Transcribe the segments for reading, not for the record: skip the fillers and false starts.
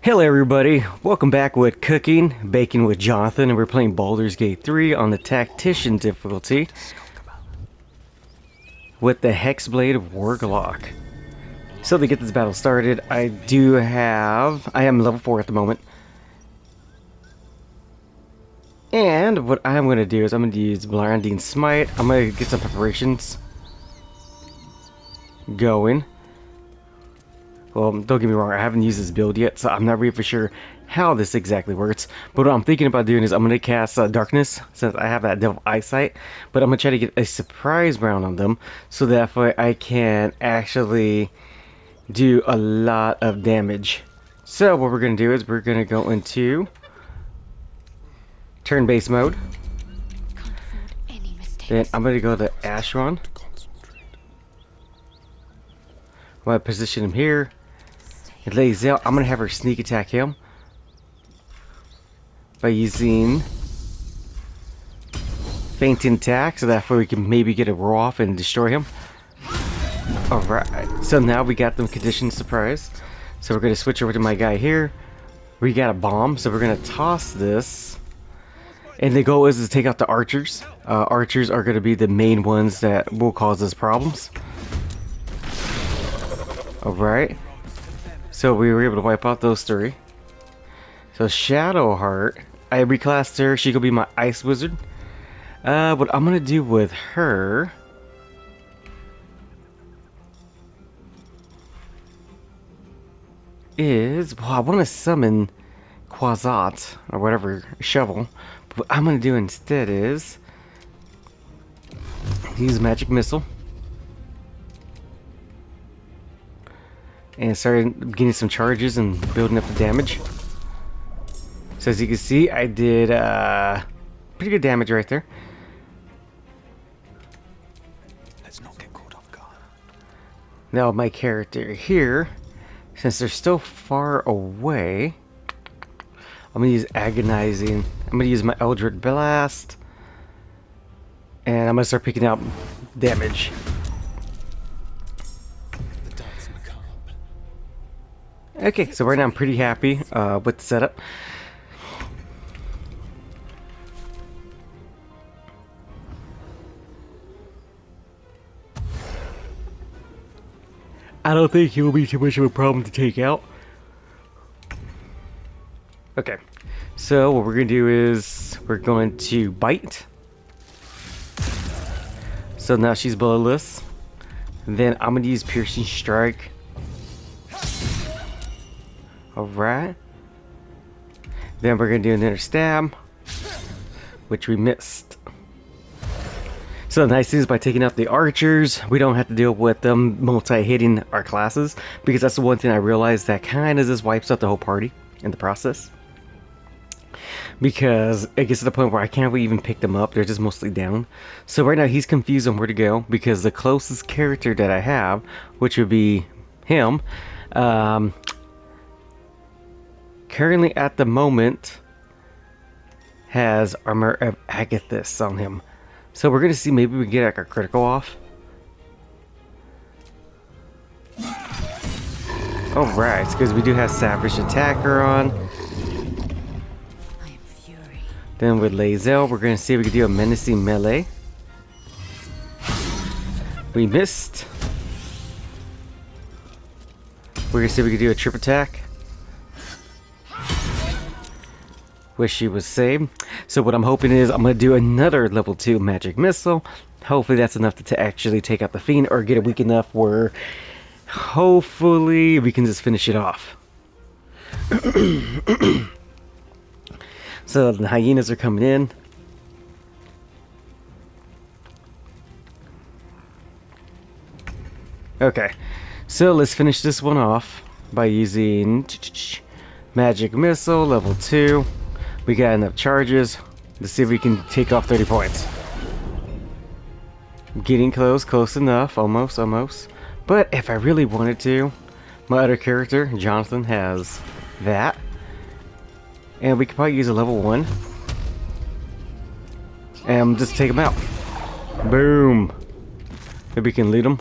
Hello everybody, welcome back with Cooking, Baking with Jonathan, and we're playing Baldur's Gate 3 on the Tactician difficulty with the Hexblade Warlock. So to get this battle started, I am level 4 at the moment. And what I'm going to do is I'm going to use Blinding Smite. I'm going to get some preparations going. Well, don't get me wrong, I haven't used this build yet, so I'm not really for sure how this exactly works. But what I'm thinking about doing is I'm going to cast Darkness, since I have that Devil Eyesight. But I'm going to try to get a surprise round on them, so that way I can actually do a lot of damage. So what we're going to do is we're going to go into turn-based mode. Then I'm going to go to Ashron. I'm going to position him here. It lays out. I'm going to have her sneak attack him by using fainting attack, so that way we can maybe get a roll off and destroy him. Alright, so now we got them conditioned surprise. So we're going to switch over to my guy here. We got a bomb, so we're going to toss this. And the goal is to take out the archers. Archers are going to be the main ones that will cause us problems. Alright. So we were able to wipe out those three. So Shadowheart, I reclassed her. She could be my ice wizard. What I'm gonna do with her is, well, I want to summon Quasat or whatever shovel. But what I'm gonna do instead is use magic missile. And started getting some charges and building up the damage. So as you can see, I did pretty good damage right there. Let's not get caught off guard. Now my character here, since they're still far away, I'm gonna use agonizing. I'm gonna use my Eldritch Blast, and I'm gonna start picking out damage. Okay, so right now I'm pretty happy with the setup. I don't think it will be too much of a problem to take out. Okay, so what we're going to do is we're going to bite. So now she's bloodless. Then I'm going to use Piercing Strike. Alright. Then we're going to do another stab, which we missed. So the nice thing is by taking out the archers, we don't have to deal with them multi-hitting our classes, because that's the one thing I realized that kind of just wipes out the whole party in the process. Because it gets to the point where I can't really even pick them up, they're just mostly down. So right now he's confused on where to go, because the closest character that I have, which would be him, currently at the moment has Armor of Agathis on him. So we're gonna see, maybe we can get like a critical off. Alright, because we do have Savage Attacker on. Then with Lae'zel, we're gonna see if we can do a menacing melee. We missed. We're gonna see if we can do a trip attack. Wish she was saved. So what I'm hoping is I'm going to do another level 2 magic missile. Hopefully that's enough to actually take out the fiend, or get it weak enough where hopefully we can just finish it off. So the hyenas are coming in. Okay, so let's finish this one off by using magic missile level 2. We got enough charges. Let's see if we can take off 30 points. Getting close enough, almost. But if I really wanted to, my other character, Jonathan, has that. And we could probably use a level 1. And just take him out. Boom. Maybe we can lead him.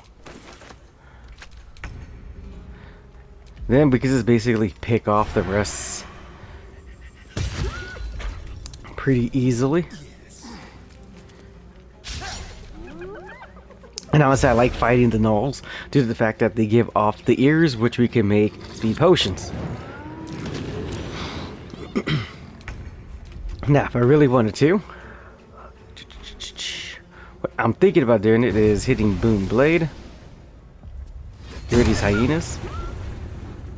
Then we can just basically pick off the rest pretty easily. And honestly, I like fighting the gnolls due to the fact that they give off the ears, which we can make speed potions. Now, if I really wanted to, what I'm thinking about doing it is hitting Boom Blade. Here are these hyenas.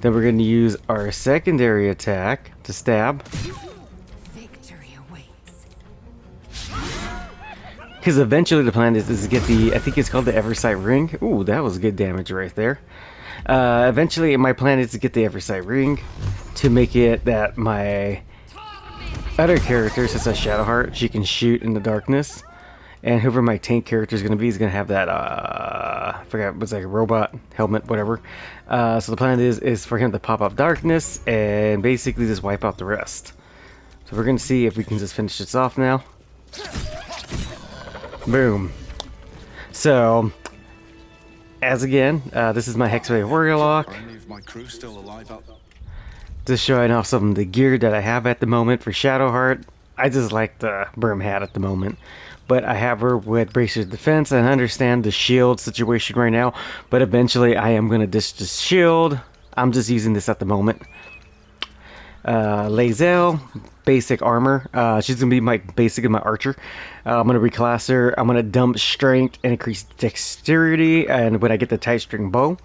Then we're going to use our secondary attack to stab. Victory awaits. Because eventually the plan is to get the, I think it's called the Eversight Ring. Ooh, that was good damage right there. Eventually my plan is to get the Eversight Ring to make it that my other character, since that's Shadowheart, she can shoot in the darkness. And whoever my tank character is going to be is going to have that, I forgot, what's like a robot helmet, whatever. So the plan is for him to pop up darkness and basically just wipe out the rest. So we're going to see if we can just finish this off now. Boom. So, as again, this is my Hexblade Warlock. Just showing off some of the gear that I have at the moment for Shadowheart. I just like the Brim hat at the moment. But I have her with Bracer's Defense, and I understand the shield situation right now. But eventually I am going to ditch the shield. I'm just using this at the moment. Lae'zel, basic armor. She's going to be my basic and my archer. I'm going to reclass her. I'm going to dump strength and increase dexterity. And when I get the tight string bow.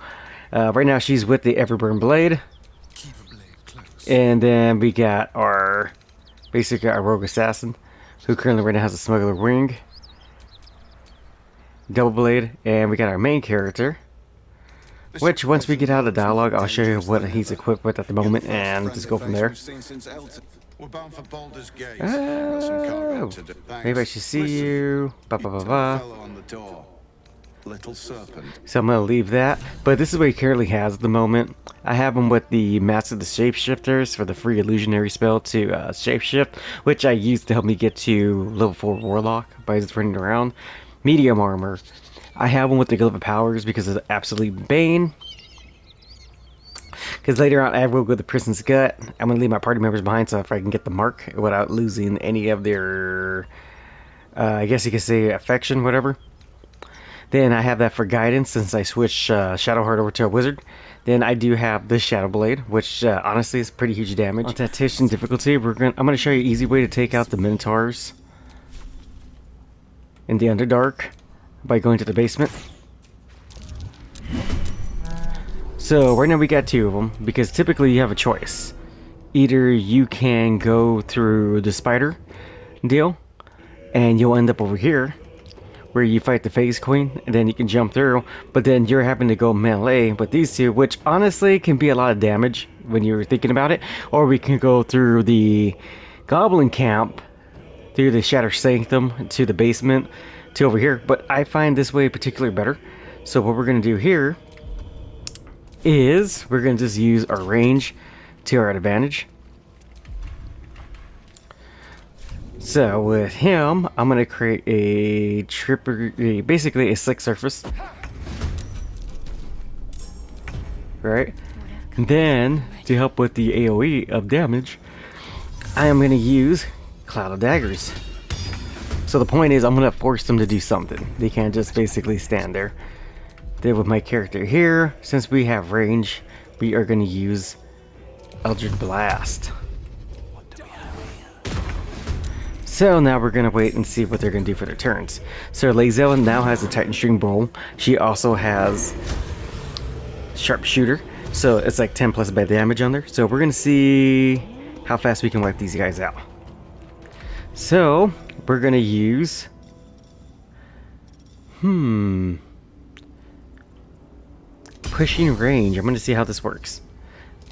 Right now she's with the Everburn Blade. And then we got our basically our rogue assassin, who currently right now has a smuggler wing, double blade, and we got our main character, which once we get out of the dialogue, I'll show you what he's equipped with at the moment, and just go from there. Oh, maybe I should see you. Ba ba ba ba. Little serpent. So I'm going to leave that. But this is what he currently has at the moment. I have him with the Master of the Shapeshifters for the free illusionary spell to shapeshift, which I used to help me get to level 4 Warlock by just running around. Medium armor. I have him with the Glove of Powers because of the Absolute Bane. Because later on I will go to the Prison's Gut. I'm going to leave my party members behind so if I can get the mark without losing any of their, I guess you could say, affection, whatever. Then I have that for guidance since I switched Shadowheart over to a wizard. Then I do have the Shadow Blade, which honestly is pretty huge damage. On Tactician difficulty, I'm gonna show you an easy way to take out the Minotaurs in the Underdark by going to the basement. So right now we got 2 of them because typically you have a choice. Either you can go through the spider deal, and you'll end up over here, where you fight the Phase Queen, and then you can jump through, but then you're having to go melee with these 2, which honestly can be a lot of damage when you're thinking about it. Or we can go through the Goblin Camp, through the Shattered Sanctum, to the basement, to over here. But I find this way particularly better. So what we're going to do here is we're going to just use our range to our advantage. So with him, I'm going to create a basically a slick surface. Right? And then, to help with the AoE of damage, I am going to use Cloud of Daggers. So the point is, I'm going to force them to do something. They can't just basically stand there. Then with my character here, since we have range, we are going to use Eldritch Blast. So now we're going to wait and see what they're going to do for their turns. So Lae'zel now has a Titan String Bow. She also has Sharpshooter. So it's like 10 plus bad damage on there. So we're going to see how fast we can wipe these guys out. So we're going to use... Pushing range. I'm going to see how this works.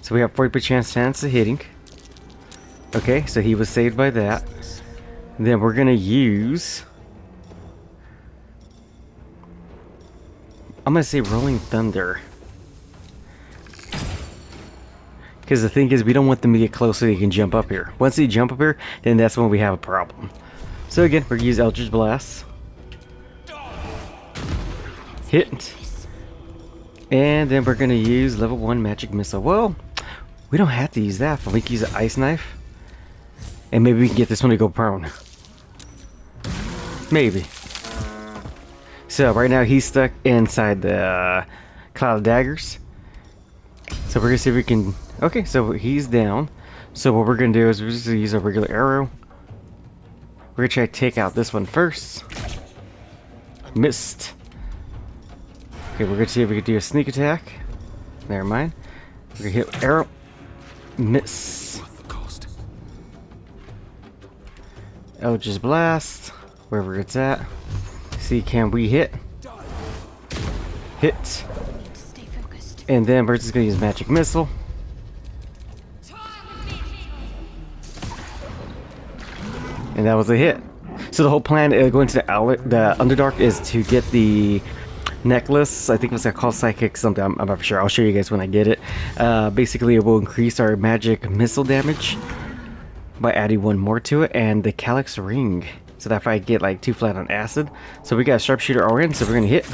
So we have 40% chance of hitting. Okay, so he was saved by that. Then we're gonna use, I'm gonna say Rolling Thunder, because the thing is we don't want them to get close so they can jump up here. Once they jump up here, then that's when we have a problem. So again, we're gonna use Eldritch Blast. Hit. And then we're gonna use level 1 magic missile. Well, we don't have to use that. We can use an ice knife. And maybe we can get this one to go prone. Maybe. So right now he's stuck inside the cloud of daggers. So we're gonna see if we can. Okay, so he's down. So what we're gonna do is we're just gonna use a regular arrow. We're gonna try to take out this one first. Missed. Okay, we're gonna see if we can do a sneak attack. Never mind. We're gonna hit arrow. Miss. Eldritch Blast. Wherever it's at. See, can we hit? Hit. Stay focused. And then we're just gonna use magic missile. And that was a hit. So the whole plan going to the Underdark is to get the necklace. I think it was called Psychic something. I'm not sure. I'll show you guys when I get it. Basically, it will increase our magic missile damage by adding one more to it, and the Calyx Ring. So that if I get like 2 flat on acid. So we got a sharpshooter already, so we're gonna hit.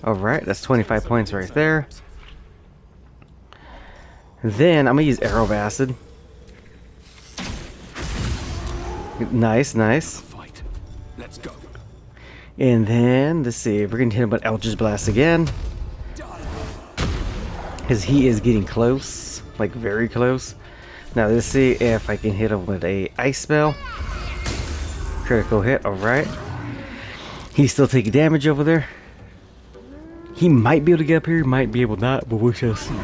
Alright, that's 25 points right there. Then I'm gonna use Arrow of Acid. Nice, nice. Fight. Let's go. And then let's see, we're gonna hit him with Eldritch Blast again. Because he is getting close. Like very close. Now let's see if I can hit him with a ice spell. Critical hit, alright. He's still taking damage over there. He might be able to get up here, might be able not, but we shall see.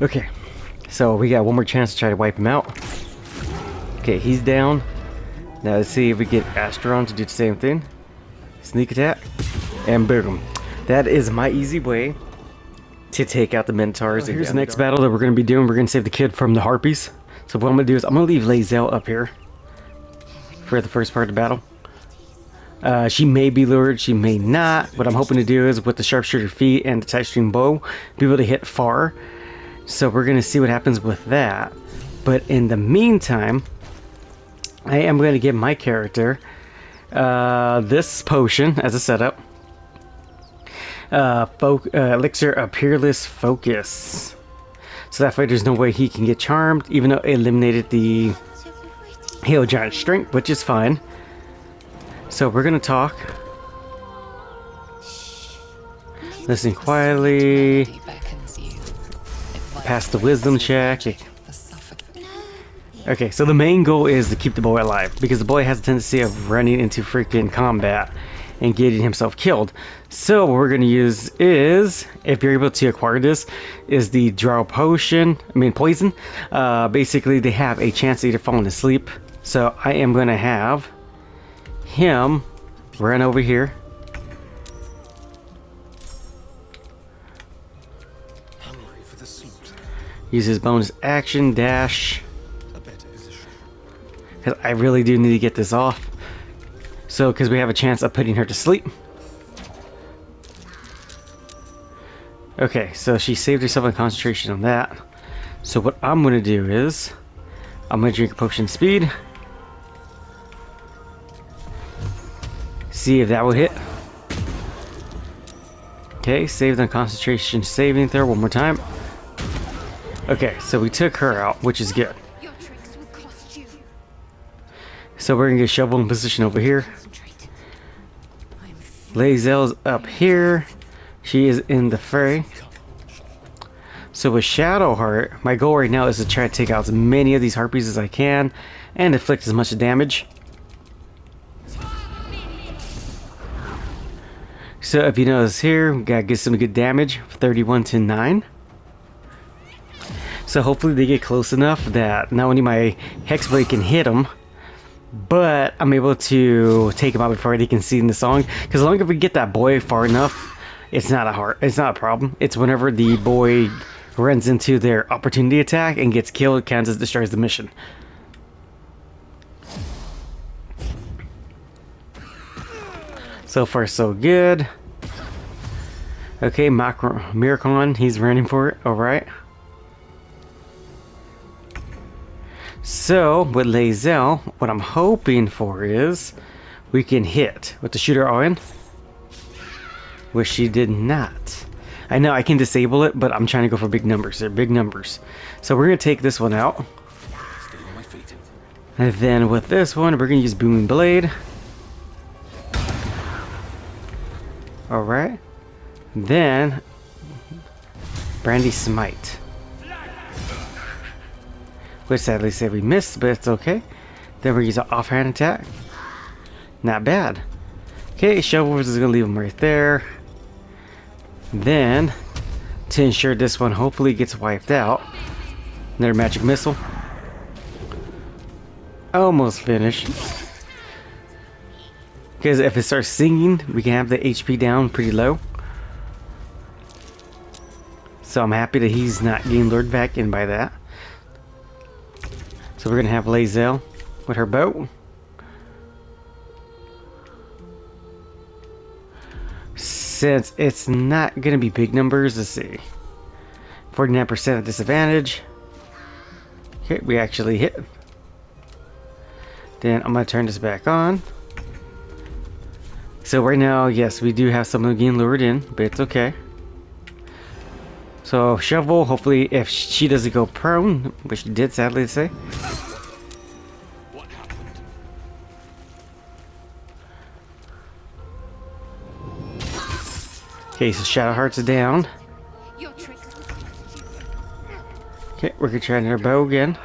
Okay, so we got one more chance to try to wipe him out. Okay, he's down. Now let's see if we get Astron to do the same thing. Sneak attack, and boom. That is my easy way to take out the Minotaurs. Here's the next battle that we're going to be doing. We're going to save the kid from the Harpies. So what I'm going to do is I'm going to leave Lae'zel up here for the first part of the battle. She may be lured, she may not. What I'm hoping to do is with the sharpshooter feet and the touchstone bow, be able to hit far. So we're going to see what happens with that. But in the meantime, I am going to give my character this potion as a setup. Elixir of Peerless Focus. So that way there's no way he can get charmed, even though it eliminated the Hail Giant Strength, which is fine. So we're gonna talk. Listen quietly. Pass the wisdom check. Okay, so the main goal is to keep the boy alive, because the boy has a tendency of running into freaking combat and getting himself killed. So what we're going to use is, if you're able to acquire this, is the Drow Potion, Poison. Basically, they have a chance of either falling asleep. So I am going to have him run over here. Hungry for the slaughter. Use his bonus action, dash. A better position. Because I really do need to get this off. So, because we have a chance of putting her to sleep. Okay, so she saved herself a concentration on that. So what I'm going to do is, I'm going to drink a potion of speed. See if that will hit. Okay, saved on concentration saving throw one more time. Okay, so we took her out, which is good. Your tricks will cost you. So we're going to get Shovel in position over here. Lae'zel's up here. She is in the fray. So with Shadowheart, my goal right now is to try to take out as many of these harpies as I can and inflict as much damage. So if you notice here, we gotta get some good damage, 31 to 9. So hopefully they get close enough that not only my Hexblade can hit them, but I'm able to take them out before they can see in the song. Because as long as we get that boy far enough, it's not a problem. It's whenever the boy runs into their opportunity attack and gets killed, Kansas destroys the mission. So far so good. Okay, Miracon, he's running for it, alright. So, with Lae'zel, what I'm hoping for is we can hit with the shooter on. which she did not. I know I can disable it, but I'm trying to go for big numbers. They're big numbers. So we're going to take this one out. Still on my feet. And then with this one, we're going to use Booming Blade. Alright. Then, Brandy Smite. Which sadly say we missed, but it's okay. Then we're going to use an offhand attack. Not bad. Okay, Shovel is going to leave him right there. Then, to ensure this one hopefully gets wiped out, another magic missile. Almost finished. Because if it starts singing, we can have the HP down pretty low. So I'm happy that he's not getting lured back in by that. So we're going to have Lae'zel with her bow. Since it's not going to be big numbers, let's see. 49% at disadvantage. Okay, we actually hit. Then I'm going to turn this back on. So right now, yes, we do have someone getting lured in, but it's okay. So Shovel, hopefully if she doesn't go prone, which she did sadly to say. What happened? Okay, so Shadow Heart's down. Your tricks will cost you. Okay, we're gonna try another bow again.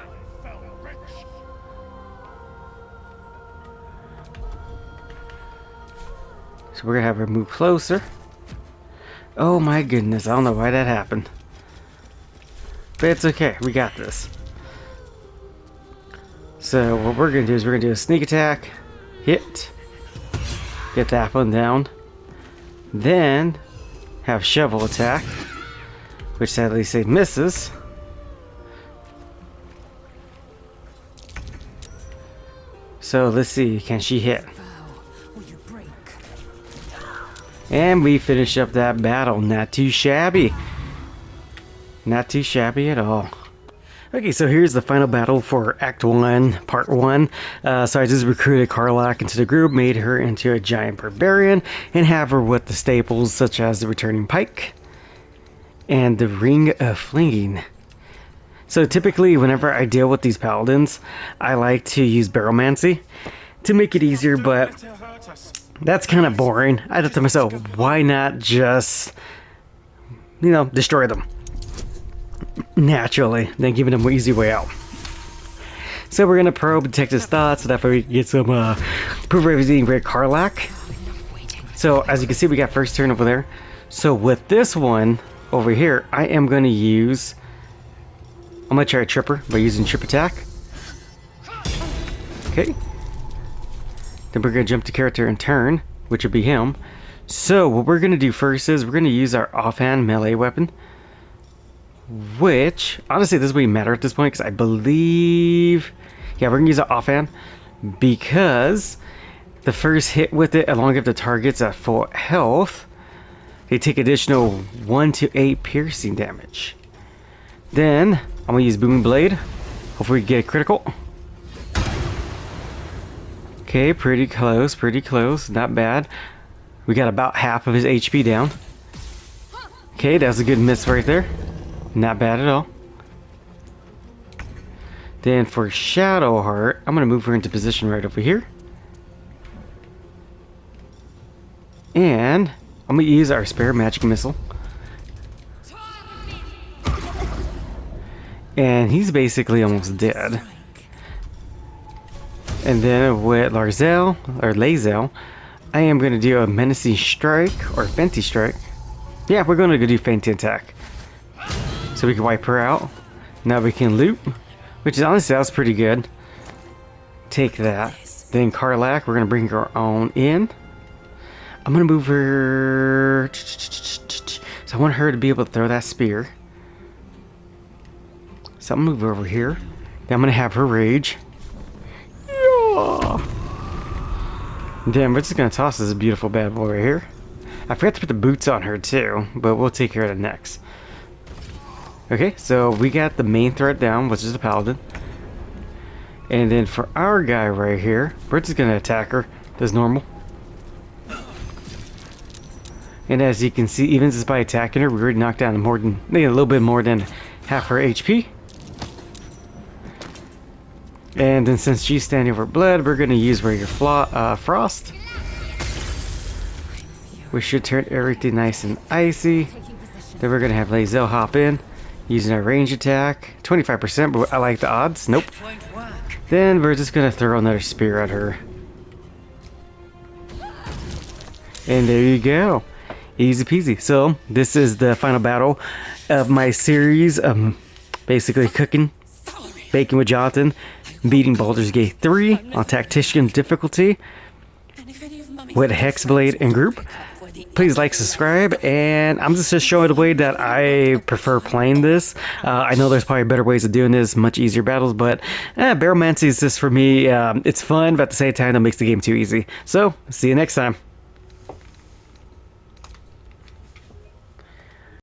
So we're gonna have her move closer. Oh my goodness, I don't know why that happened. But it's okay, we got this. So what we're gonna do is we're gonna do a sneak attack, hit, get that one down, then have Shovel attack, which sadly say misses. So let's see, can she hit? Will you break? And we finish up that battle. Not too shabby. Not too shabby at all. Okay, so here's the final battle for Act 1, Part 1. So I just recruited Warlock into the group, made her into a giant barbarian, and have her with the staples such as the returning pike and the ring of flinging. So typically, whenever I deal with these paladins, I like to use baromancy to make it easier, but that's kind of boring. I thought to myself, why not just, destroy them naturally, then giving them an easy way out. So we're gonna probe Detective's thoughts so that way we can get some proof of everything with Warlock. So as you can see, we got first turn over there. So with this one over here, I am gonna use. I'm gonna try a tripper by using trip attack. Okay. Then we're gonna jump to character and turn, which would be him. So what we're gonna do first is we're gonna use our offhand melee weapon. Which, honestly, doesn't really matter at this point because I believe... Yeah, we're going to use it offhand because the first hit with it, along with the targets at full health, they take additional 1 to 8 piercing damage. Then, I'm going to use Booming Blade. Hopefully we get a critical. Okay, pretty close, not bad. We got about half of his HP down. Okay, that's a good miss right there. Not bad at all. Then for Shadow Heart, I'm going to move her into position right over here. And I'm going to use our spare magic missile. And he's basically almost dead. And then with Lae'zel, I am going to do a menacing strike or Fenty strike. Yeah, we're going to go do Fenty attack. So we can wipe her out. Now we can loot, which is honestly, that was pretty good. Take that. Then Warlock, we're gonna bring her on in. I'm gonna move her. So I want her to be able to throw that spear. So I'm gonna move her over here. Then I'm gonna have her rage. Yeah. Then we're just gonna toss this beautiful bad boy right here. I forgot to put the boots on her too, but we'll take care of that next. Okay, so we got the main threat down, which is the paladin. And then for our guy right here, we're just gonna attack her as normal. And as you can see, even just by attacking her, we already knocked down more than, maybe a little bit more than half her HP. And then since she's standing over blood, we're going to use regular frost. We should turn everything nice and icy. Then we're going to have Lae'zel hop in, using our range attack. 25%, but I like the odds. Nope. Then we're just going to throw another spear at her. And there you go. Easy peasy. So, this is the final battle of my series. Basically cooking, baking with Jonathan, beating Baldur's Gate 3 on Tactician difficulty with Hexblade and group. Please like, subscribe, and I'm just showing the way that I prefer playing this. I know there's probably better ways of doing this, much easier battles, but Baromancy is just for me. It's fun, but at the same time, it makes the game too easy. So, see you next time.